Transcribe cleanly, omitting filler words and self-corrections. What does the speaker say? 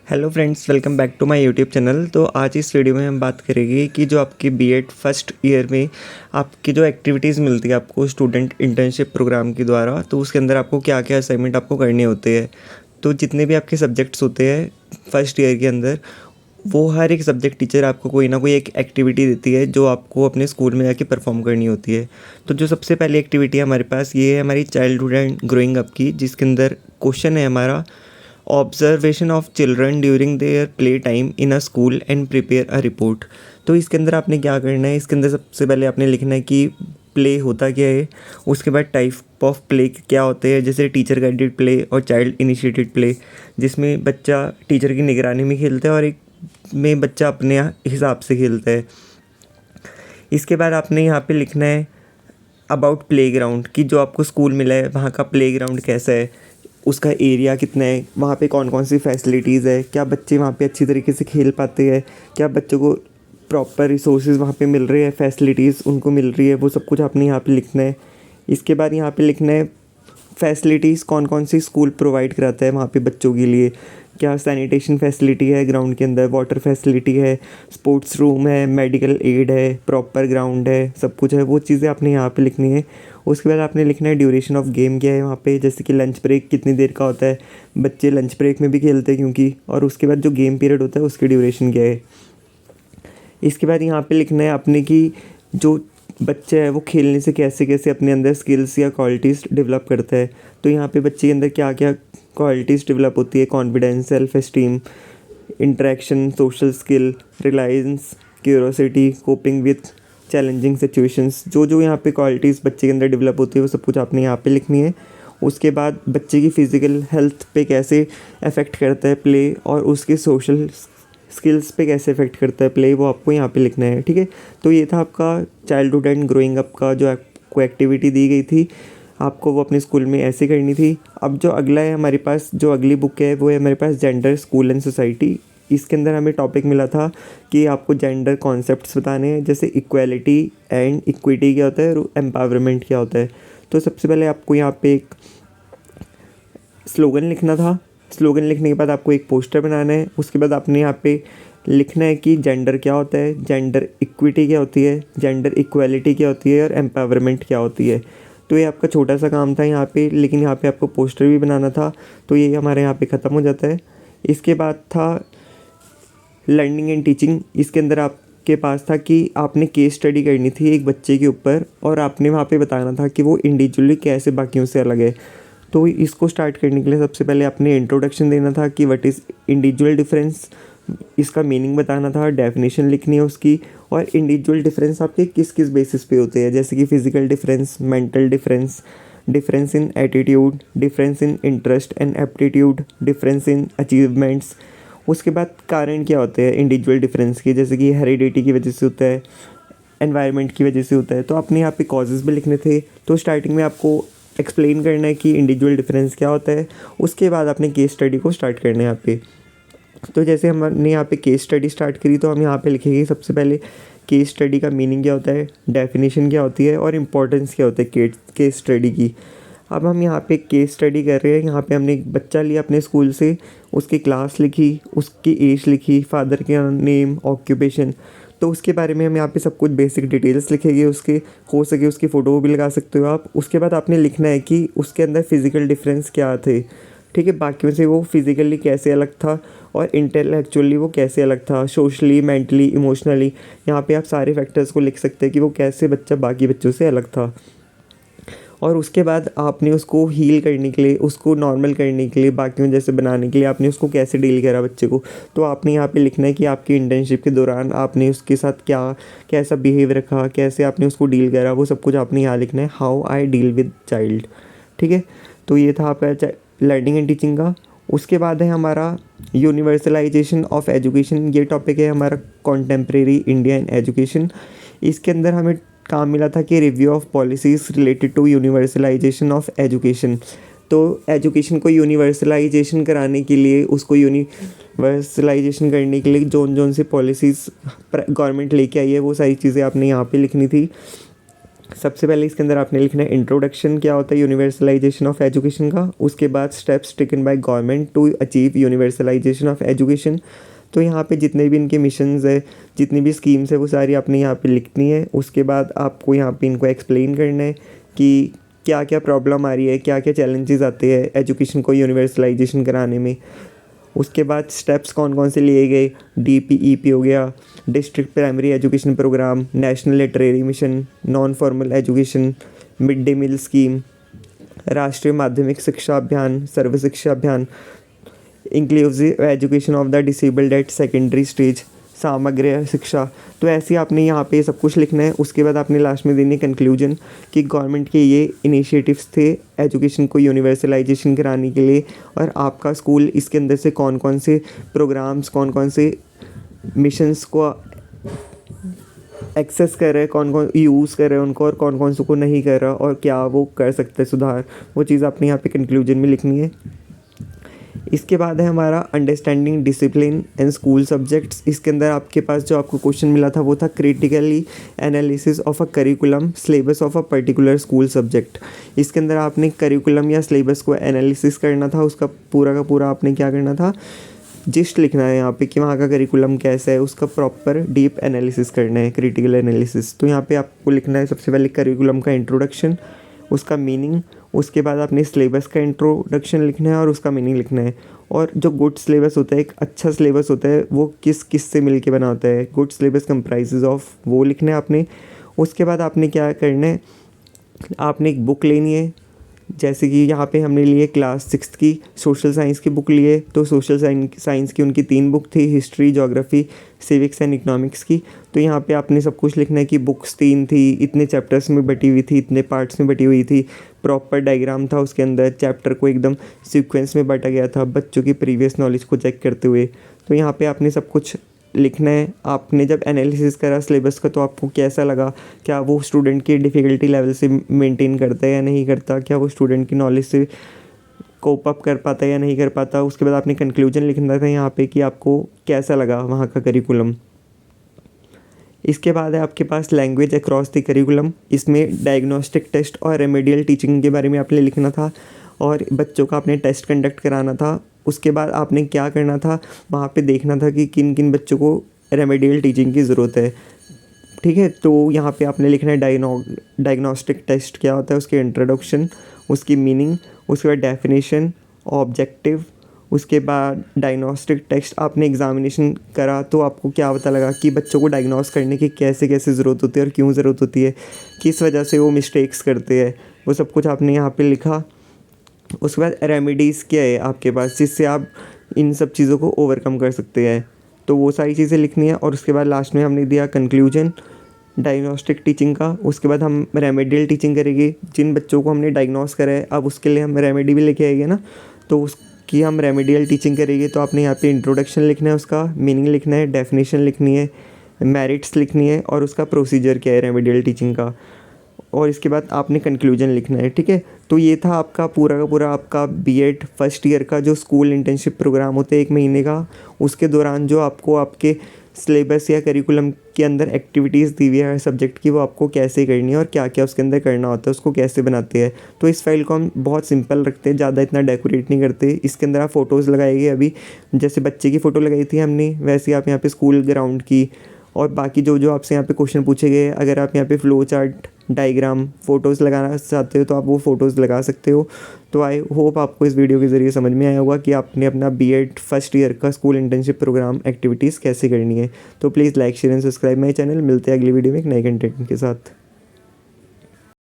Hello friends, welcome back to my YouTube channel. तो आज इस वीडियो में हम बात करेंगे कि जो आपकी बीएड फर्स्ट ईयर में आपकी जो एक्टिविटीज़ मिलती है आपको स्टूडेंट इंटर्नशिप प्रोग्राम के द्वारा, तो उसके अंदर आपको क्या क्या असाइनमेंट आपको करने होते हैं। तो जितने भी आपके सब्जेक्ट्स होते हैं फर्स्ट ईयर के अंदर, वो हर एक सब्जेक्ट टीचर आपको कोई ना कोई एक एक्टिविटी देती है जो आपको अपने स्कूल में जाके परफॉर्म करनी होती है। तो जो सबसे पहली एक्टिविटी है हमारे पास, ये है हमारी चाइल्डहुड एंड ग्रोइंग अप की, जिसके अंदर क्वेश्चन है हमारा observation of children during their play time in a school and prepare a report. तो इसके अंदर आपने क्या करना है, इसके अंदर सबसे पहले आपने लिखना है कि प्ले होता क्या है, उसके बाद टाइप ऑफ प्ले क्या होते हैं, जैसे टीचर गाइडेड प्ले और चाइल्ड इनिशिएटेड प्ले, जिसमें बच्चा टीचर की निगरानी में खेलता है और एक में बच्चा अपने हिसाब से खेलता है। इसके बाद आपने यहाँ पे लिखना है अबाउट प्लेग्राउंड, कि जो आपको स्कूल मिला है वहाँ का प्लेग्राउंड कैसा है, उसका एरिया कितना है, वहाँ पे कौन कौन सी फैसिलिटीज़ है, क्या बच्चे वहाँ पे अच्छी तरीके से खेल पाते हैं, क्या बच्चों को प्रॉपर रिसोर्सेज वहाँ पे मिल रहे हैं, फैसिलिटीज़ उनको मिल रही है, वो सब कुछ आपने यहाँ पे लिखना है। इसके बाद यहाँ पे लिखना है फैसिलिटीज़ कौन कौन सी स्कूल प्रोवाइड कराता है वहाँ पे बच्चों के लिए, क्या सैनिटेशन फैसिलिटी है ग्राउंड के अंदर, वाटर फैसिलिटी है, स्पोर्ट्स रूम है, मेडिकल एड है, प्रॉपर ग्राउंड है, सब कुछ है, वो चीज़ें आपने यहाँ पे लिखनी है। उसके बाद आपने लिखना है ड्यूरेशन ऑफ गेम क्या है वहाँ पे, जैसे कि लंच ब्रेक कितनी देर का होता है, बच्चे लंच ब्रेक में भी खेलते हैं क्योंकि, और उसके बाद जो गेम पीरियड होता है उसकी ड्यूरेशन क्या है। इसके बाद यहाँ पे लिखना है आपने कि जो बच्चा है वो खेलने से कैसे कैसे अपने अंदर स्किल्स या क्वालिटीज़ डेवलप करता है। तो यहाँ पे बच्चे के अंदर क्या क्या क्वालिटीज़ डेवलप होती है, confidence, self esteem, interaction, social skill, Reliance, curiosity, coping with challenging situations, जो जो यहाँ पे क्वालिटीज़ बच्चे के अंदर डेवलप होती है वो सब कुछ आपने यहाँ पे लिखनी है। उसके बाद बच्चे की फ़िज़िकल हेल्थ पे कैसे अफेक्ट करता है प्ले, और उसके सोशल स्किल्स पे कैसे अफेक्ट करता है प्ले, वो आपको यहाँ पे लिखना है। ठीक है, तो ये था आपका चाइल्डहुड एंड ग्रोइंग अप का जो आपको एक्टिविटी दी गई थी, आपको वो अपने स्कूल में ऐसे करनी थी। अब जो अगला है हमारे पास, जो अगली बुक है वो है हमारे पास जेंडर, स्कूल एंड सोसाइटी। इसके अंदर हमें टॉपिक मिला था कि आपको जेंडर कॉन्सेप्ट्स बताने हैं, जैसे इक्वालिटी एंड इक्विटी क्या होता है और एम्पावरमेंट क्या होता है। तो सबसे पहले आपको यहाँ पे एक स्लोगन लिखना था। स्लोगन लिखने के बाद आपको एक पोस्टर बनाना है। उसके बाद आपने यहाँ पे लिखना है कि जेंडर क्या होता है, जेंडर इक्विटी क्या होती है, जेंडर इक्वालिटी क्या होती है और एम्पावरमेंट क्या होती है। तो ये आपका छोटा सा काम था यहाँ पे, लेकिन यहाँ पे आपको पोस्टर भी बनाना था, तो ये हमारे यहाँ पे ख़त्म हो जाता है। इसके बाद था लर्निंग एंड टीचिंग। इसके अंदर आपके पास था कि आपने केस स्टडी करनी थी एक बच्चे के ऊपर, और आपने वहाँ पे बताना था कि वो इंडिविजुअली कैसे बाकियों से अलग है। तो इसको स्टार्ट करने के लिए सबसे पहले आपने इंट्रोडक्शन देना था कि व्हाट इज़ इंडिविजुअल डिफरेंस, इसका मीनिंग बताना था, डेफिनेशन लिखनी है उसकी, और इंडिविजुअल डिफरेंस आपके किस किस बेसिस पे होते हैं, जैसे कि physical difference, mental difference, difference in attitude, difference in interest and aptitude, difference in achievements. उसके बाद कारण क्या होते हैं इंडिविजुअल डिफरेंस के, जैसे कि हेरिडिटी की वजह से होता है, एनवायरनमेंट की वजह से होता है। तो आपने यहाँ पे कॉजेज़ भी लिखने थे। तो स्टार्टिंग में आपको एक्सप्लेन करना है कि इंडिविजुअल डिफरेंस क्या होता है, उसके बाद आपने केस स्टडी को स्टार्ट करना है यहाँ पे। तो जैसे हमने यहाँ पे केस स्टडी स्टार्ट करी, तो हम यहाँ पे लिखेंगे सबसे पहले केस स्टडी का मीनिंग क्या होता है, डेफिनेशन क्या होती है और इम्पोर्टेंस क्या होता है केस स्टडी की। अब हम यहाँ पे केस स्टडी कर रहे हैं। यहाँ पे हमने एक बच्चा लिया अपने स्कूल से, उसकी क्लास लिखी, उसकी एज लिखी, फादर का नेम, ऑक्यूपेशन। तो उसके बारे में हम यहाँ पे सब कुछ बेसिक डिटेल्स लिखेंगे, उसके हो सके उसकी फ़ोटो भी लगा सकते हो आप। उसके बाद आपने लिखना है कि उसके अंदर फ़िज़िकल डिफरेंस क्या थे, ठीक है, बाकियों से वो फिज़िकली कैसे अलग था और इंटेलेक्चुअली वो कैसे अलग था, सोशली, मेंटली, इमोशनली। यहाँ पे आप सारे फैक्टर्स को लिख सकते हैं कि वो कैसे बच्चा बाकी बच्चों से अलग था। और उसके बाद आपने उसको हील करने के लिए, उसको नॉर्मल करने के लिए, बाकियों जैसे बनाने के लिए आपने उसको कैसे डील करा बच्चे को। तो आपने यहाँ पे लिखना है कि आपकी इंटर्नशिप के दौरान आपने उसके साथ क्या कैसा बिहेव रखा, कैसे आपने उसको डील करा, वो सब कुछ आपने यहाँ लिखना है, how I deal with child. ठीक है, तो ये था आपका लर्निंग एंड टीचिंग का। उसके बाद है हमारा यूनिवर्सलाइजेशन ऑफ एजुकेशन। ये टॉपिक है हमारा कॉन्टेम्प्रेरी इंडिया इन एजुकेशन। इसके अंदर हमें काम मिला था कि review of policies related to universalisation of education. तो एजुकेशन को यूनिवर्सलाइजेशन कराने के लिए, उसको यूनिवर्सलाइजेशन करने के लिए जोन जोन से पॉलिसीज़ गवर्नमेंट लेके आई है, वो सारी चीज़ें आपने यहाँ पे लिखनी थी। सबसे पहले इसके अंदर आपने लिखना है इंट्रोडक्शन, क्या होता है यूनिवर्सलाइजेशन ऑफ एजुकेशन का। उसके बाद steps taken by government to achieve universalisation of education. तो यहाँ पे जितने भी इनके मिशंस है, जितनी भी स्कीम्स है, वो सारी आपने यहाँ पे लिखनी है। उसके बाद आपको यहाँ पे इनको एक्सप्लेन करना है कि क्या क्या प्रॉब्लम आ रही है, क्या क्या चैलेंजेस आते हैं एजुकेशन को यूनिवर्सलाइजेशन कराने में। उसके बाद स्टेप्स कौन कौन से लिए गए, DPEP हो गया, district primary education programme, national literary mission, non formal education, mid day meal scheme, Rashtriya Madhyamik Shiksha Abhiyan, Sarva Shiksha Abhiyan, inclusive education of the disabled at secondary stage, Samagra Shiksha. तो ऐसे आपने यहाँ पे सब कुछ लिखना है। उसके बाद आपने लास्ट में देनी कंक्लूजन कि गवर्नमेंट के ये इनिशिएटिव्स थे एजुकेशन को यूनिवर्सलाइजेशन कराने के लिए, और आपका स्कूल इसके अंदर से कौन कौन से प्रोग्राम्स, कौन कौन से मिशंस को एक्सेस कर रहे हैं, कौन कौन यूज़ कर रहे हैं उनको, और कौन कौन से को नहीं कर रहा, और क्या वो कर सकते हैं सुधार, वो चीज़ आपने यहाँ पे कंक्लूजन में लिखनी है। इसके बाद है हमारा understanding discipline and school subjects. इसके अंदर आपके पास जो आपको क्वेश्चन मिला था वो था critically analysis of a curriculum syllabus of a particular school subject. इसके अंदर आपने करिकुलम या सिलेबस को एनालिसिस करना था, उसका पूरा का पूरा आपने क्या करना था, जिस्ट लिखना है यहाँ पे कि वहाँ का करिकुलम कैसा है, उसका प्रॉपर डीप एनालिसिस करना है, क्रिटिकल एनालिसिस। तो यहाँ पे आपको लिखना है सबसे पहले करिकुलम का इंट्रोडक्शन, उसका मीनिंग। उसके बाद आपने सिलेबस का इंट्रोडक्शन लिखना है और उसका मीनिंग लिखना है। और जो गुड सिलेबस होता है, एक अच्छा सिलेबस होता है, वो किस किस से मिल के बना होता है, गुड सिलेबस कंप्राइजेज ऑफ, वो लिखना है आपने। उसके बाद आपने क्या करना है, आपने एक बुक लेनी है। जैसे कि यहाँ पे हमने लिए क्लास 6 की सोशल साइंस की बुक लिए, तो सोशल साइंस की उनकी 3 बुक थी, history, geography, civics and economics की। तो यहाँ पे आपने सब कुछ लिखना है कि बुक्स 3 थी, इतने चैप्टर्स में बटी हुई थी, इतने पार्ट्स में बटी हुई थी, प्रॉपर डायग्राम था उसके अंदर, चैप्टर को एकदम सीक्वेंस में बांटा गया था बच्चों की प्रीवियस नॉलेज को चेक करते हुए। तो यहाँ पे आपने सब कुछ लिखना है। आपने जब एनालिसिस करा सिलेबस का तो आपको कैसा लगा, क्या वो स्टूडेंट की डिफ़िकल्टी लेवल से मेंटेन करता है या नहीं करता, क्या वो स्टूडेंट की नॉलेज से कोप अप कर पाता है या नहीं कर पाता। उसके बाद आपने कंक्लूजन लिखना था यहाँ पे कि आपको कैसा लगा वहाँ का करिकुलम। इसके बाद है आपके पास लैंग्वेज अक्रॉस द करिकुलम। इसमें डायग्नोस्टिक टेस्ट और रेमेडियल टीचिंग के बारे में आपने लिखना था, और बच्चों का आपने टेस्ट कंडक्ट कराना था। उसके बाद आपने क्या करना था, वहाँ पे देखना था कि किन किन बच्चों को रेमेडियल टीचिंग की ज़रूरत है। ठीक है, तो यहाँ पे आपने लिखना है डायग्नोस्टिक टेस्ट क्या होता है, उसके इंट्रोडक्शन, उसकी मीनिंग, उसके बाद डेफिनेशन, ऑब्जेक्टिव। उसके बाद डायग्नोस्टिक टेस्ट आपने एग्जामिनेशन करा तो आपको क्या पता लगा कि बच्चों को डायग्नोस करने की कैसे कैसे ज़रूरत होती है और क्यों ज़रूरत होती है, किस वजह से वो मिस्टेक्स करते हैं, वो सब कुछ आपने यहाँ पे लिखा। उसके बाद रेमेडीज़ क्या है आपके पास जिससे आप इन सब चीज़ों को ओवरकम कर सकते हैं, तो वो सारी चीज़ें लिखनी है। और उसके बाद लास्ट में हमने दिया कंक्लूजन डायग्नोस्टिक टीचिंग का। उसके बाद हम रेमेडियल टीचिंग करेंगे, जिन बच्चों को हमने डायग्नोस करा है अब उसके लिए हम रेमेडी भी लेके आएंगे ना, तो उसकी हम रेमेडियल टीचिंग करेंगे। तो आपने यहाँ पे इंट्रोडक्शन लिखना है, उसका मीनिंग लिखना है, डेफिनेशन लिखनी है, मेरिट्स लिखनी है, और उसका प्रोसीजर क्या है रेमेडियल टीचिंग का, और इसके बाद आपने कंक्लूजन लिखना है। ठीक है, तो ये था आपका पूरा का पूरा आपका बीएड फर्स्ट ईयर का जो स्कूल इंटर्नशिप प्रोग्राम होता है 1 महीने का। उसके दौरान जो आपको आपके सिलेबस या करिकुलम के अंदर एक्टिविटीज़ दी हुई है हर सब्जेक्ट की, वो आपको कैसे करनी है और क्या क्या उसके अंदर करना होता है, उसको कैसे बनाते हैं। तो इस फाइल को हम बहुत सिंपल रखते हैं, ज़्यादा इतना डेकोरेट नहीं करते। इसके अंदर आप फ़ोटोज़ लगाएंगे, अभी जैसे बच्चे की फ़ोटो लगाई थी हमने, वैसे आप यहाँ पे स्कूल ग्राउंड की, और बाकी जो जो आपसे यहाँ पे क्वेश्चन पूछे गए, अगर आप यहाँ पे फ्लो चार्ट, डायग्राम, फ़ोटोज़ लगाना चाहते हो तो आप वो फ़ोटोज़ लगा सकते हो। तो आई होप आपको इस वीडियो के ज़रिए समझ में आया होगा कि आपने अपना बीएड फर्स्ट ईयर का स्कूल इंटर्नशिप प्रोग्राम एक्टिविटीज़ कैसे करनी है। तो please like, share and subscribe my channel. मिलते हैं अगली वीडियो में एक नए कंटेंट के साथ।